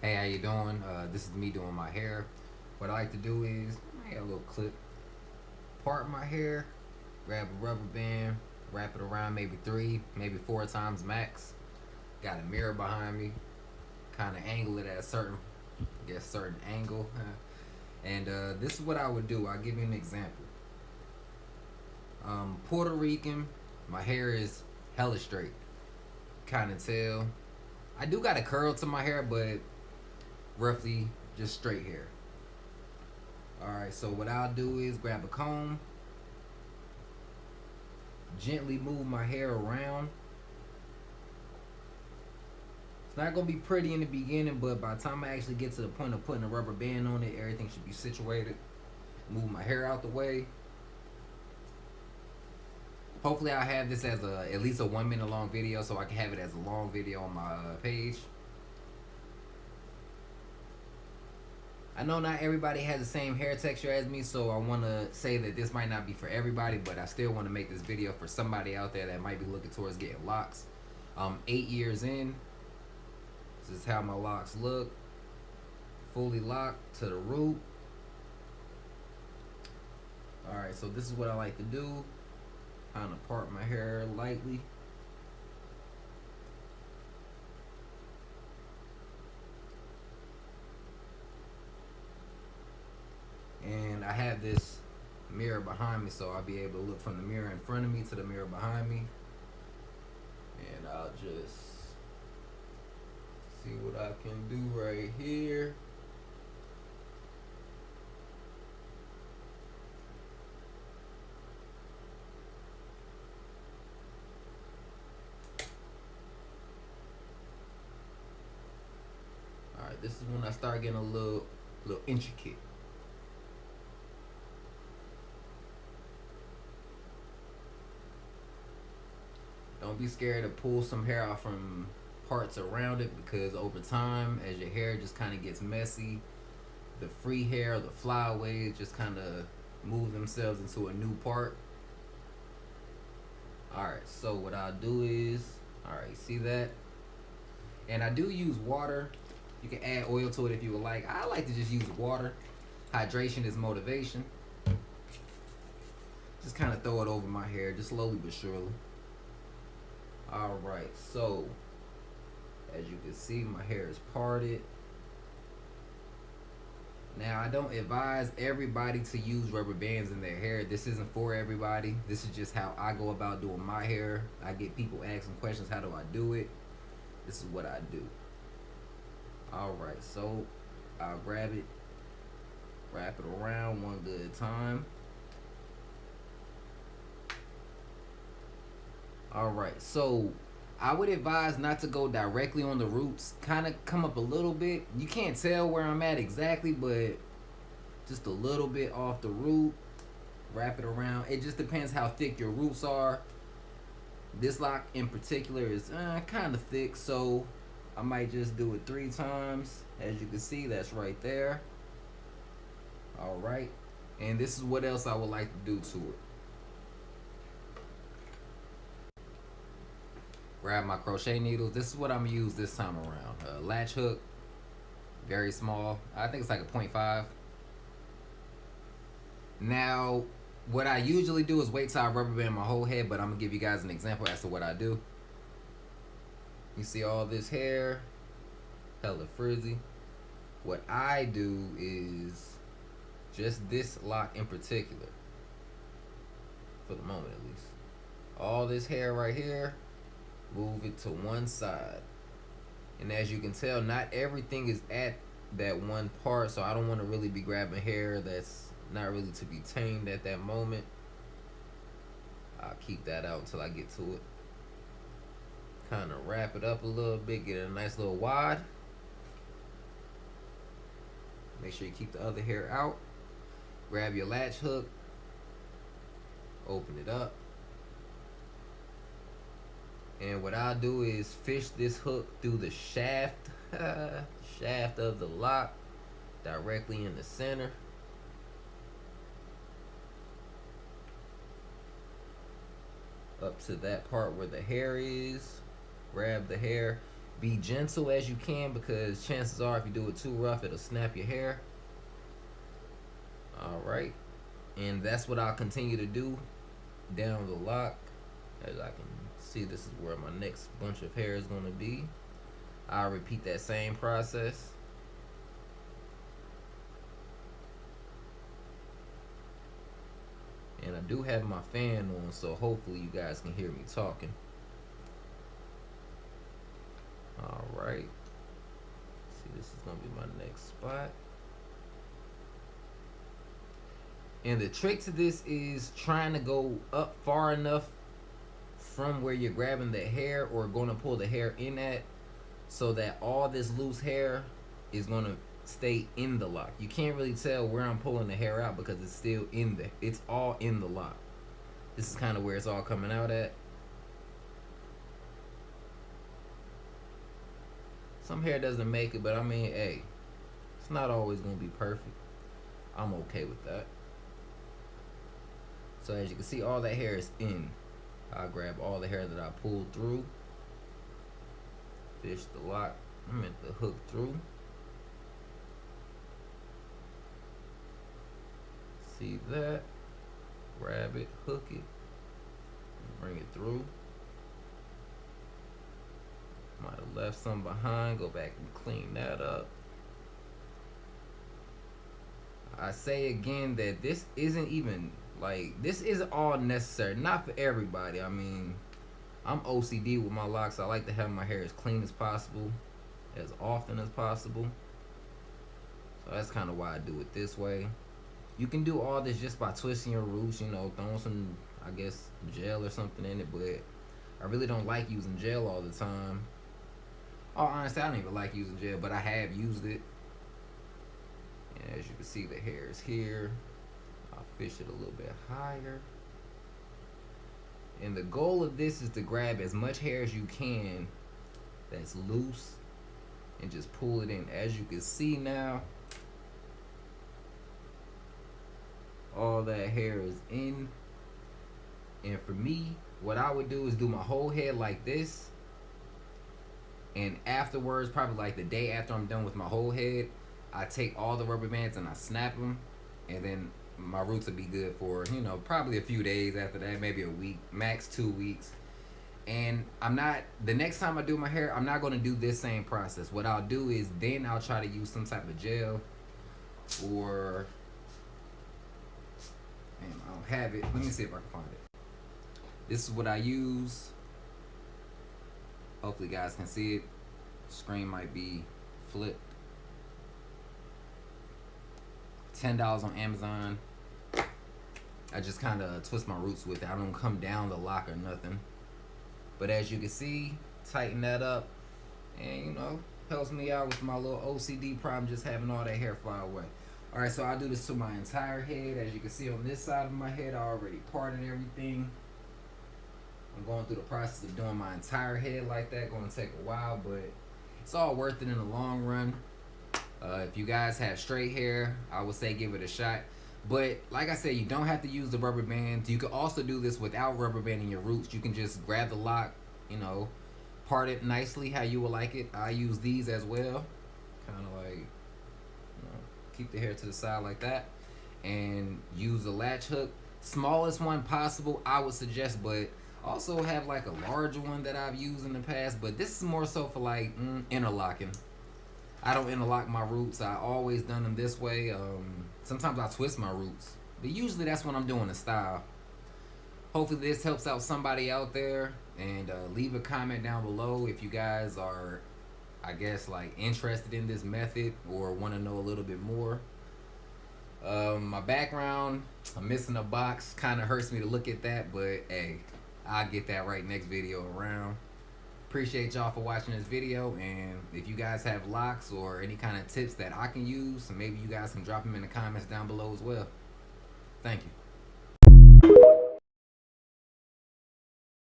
Hey, how you doing? This is me doing my hair. What I like to do is I got a little clip, part my hair, grab a rubber band, wrap it around maybe three, maybe four times max. Got a mirror behind me, kind of angle it at a certain angle. And this is what I would do. I'll give you an example. Puerto Rican, my hair is hella straight. Kind of tell. I do got a curl to my hair, but roughly just straight hair. Alright, so what I'll do is grab a comb, gently move my hair around. It's not gonna be pretty in the beginning, but by the time I actually get to the point of putting a rubber band on it, everything should be situated. Move my hair out the way. Hopefully I'll have this as at least a 1 minute long video so I can have it as a long video on my page. I know not everybody has the same hair texture as me, so I want to say that this might not be for everybody, but I still want to make this video for somebody out there that might be looking towards getting locks. 8 years in, this is how my locks look. Fully locked to the root. Alright, so this is what I like to do. Kind of part my hair lightly. And I have this mirror behind me, so I'll be able to look from the mirror in front of me to the mirror behind me. And I'll just see what I can do right here. Alright, this is when I start getting a little intricate. Don't be scared to pull some hair out from parts around it, because over time, as your hair just kind of gets messy, the free hair, the flyaways just kind of move themselves into a new part. Alright, so what I'll do is, alright, see that? And I do use water. You can add oil to it if you would like. I like to just use water. Hydration is motivation. Just kind of throw it over my hair, just slowly but surely. Alright, so as you can see, my hair is parted. Now, I don't advise everybody to use rubber bands in their hair. This isn't for everybody. This is just how I go about doing my hair. I get people asking questions, how do I do it? This is what I do. Alright, so I'll grab it, wrap it around one good time. Alright, so I would advise not to go directly on the roots. Kind of come up a little bit. You can't tell where I'm at exactly, but just a little bit off the root. Wrap it around. It just depends how thick your roots are. This lock in particular is kind of thick, so I might just do it 3 times. As you can see, that's right there. Alright. And this is what else I would like to do to it. Grab my crochet needles. This is what I'm gonna use this time around. Latch hook, very small. I think it's like a 0.5. Now, what I usually do is wait till I rubber band my whole head, but I'm gonna give you guys an example as to what I do. You see all this hair, hella frizzy. What I do is just this lock in particular, for the moment at least. All this hair right here, move it to one side. And as you can tell, not everything is at that one part, so I don't want to really be grabbing hair that's not really to be tamed at that moment. I'll keep that out until I get to it. Kind of wrap it up a little bit, get a nice little wad. Make sure you keep the other hair out. Grab your latch hook, open it up. And what I'll do is fish this hook through the shaft of the lock, directly in the center. Up to that part where the hair is. Grab the hair. Be gentle as you can, because chances are if you do it too rough, it'll snap your hair. All right, and that's what I'll continue to do down the lock. As I can see, this is where my next bunch of hair is going to be. I'll repeat that same process. And I do have my fan on, so hopefully you guys can hear me talking. All right. See, this is going to be my next spot. And the trick to this is trying to go up far enough from where you're grabbing the hair or going to pull the hair in at, so that all this loose hair is going to stay in the lock. You can't really tell where I'm pulling the hair out because it's still in there. It's all in the lock. This is kind of where it's all coming out at. Some hair doesn't make it, but I mean, hey, it's not always going to be perfect. I'm okay with that. So as you can see, all that hair is in. I'll grab all the hair that I pulled through. Fish the lock. I meant the hook through. See that? Grab it, hook it, and bring it through. Might have left some behind. Go back and clean that up. I say again that this isn't even this isn't all necessary. Not for everybody. I mean, I'm OCD with my locks. I like to have my hair as clean as possible, as often as possible. So that's kind of why I do it this way. You can do all this just by twisting your roots, you know, throwing some, I guess, gel or something in it, but I really don't like using gel all the time. Oh, honestly, I don't even like using gel, but I have used it. And as you can see, the hair is here. I'll fish it a little bit higher. And the goal of this is to grab as much hair as you can that's loose and just pull it in. As you can see now, all that hair is in. And for me, what I would do is do my whole head like this, and afterwards, probably like the day after I'm done with my whole head, I take all the rubber bands and I snap them, and then my roots will be good for, you know, probably a few days after that, maybe a week, max 2 weeks. And the next time I do my hair, I'm not going to do this same process. What I'll do is then I'll try to use some type of gel, or I don't have it. Let me see if I can find it. This is what I use. Hopefully you guys can see it. Screen might be flipped. $10 on Amazon. I just kind of twist my roots with it. I don't come down the lock or nothing. But as you can see, tighten that up, and you know, helps me out with my little OCD problem, just having all that hair fly away. Alright, so I'll do this to my entire head. As you can see on this side of my head, I already parted everything. I'm going through the process of doing my entire head like that. Going to take a while, but it's all worth it in the long run. If you guys have straight hair, I would say give it a shot. But like I said, you don't have to use the rubber bands. You could also do this without rubber banding your roots. You can just grab the lock, you know, part it nicely how you would like it. I use these as well. Kind of like, you know, keep the hair to the side like that. And use the latch hook. Smallest one possible, I would suggest, but also have like a larger one that I've used in the past. But this is more so for like interlocking. I don't interlock my roots. I always done them this way. Sometimes I twist my roots, but usually that's when I'm doing the style. Hopefully this helps out somebody out there, and leave a comment down below if you guys are, I guess, like interested in this method or want to know a little bit more. My background, I'm missing a box. Kind of hurts me to look at that, but hey, I'll get that right next video around. Appreciate y'all for watching this video, and if you guys have locks or any kind of tips that I can use, maybe you guys can drop them in the comments down below as well. Thank you.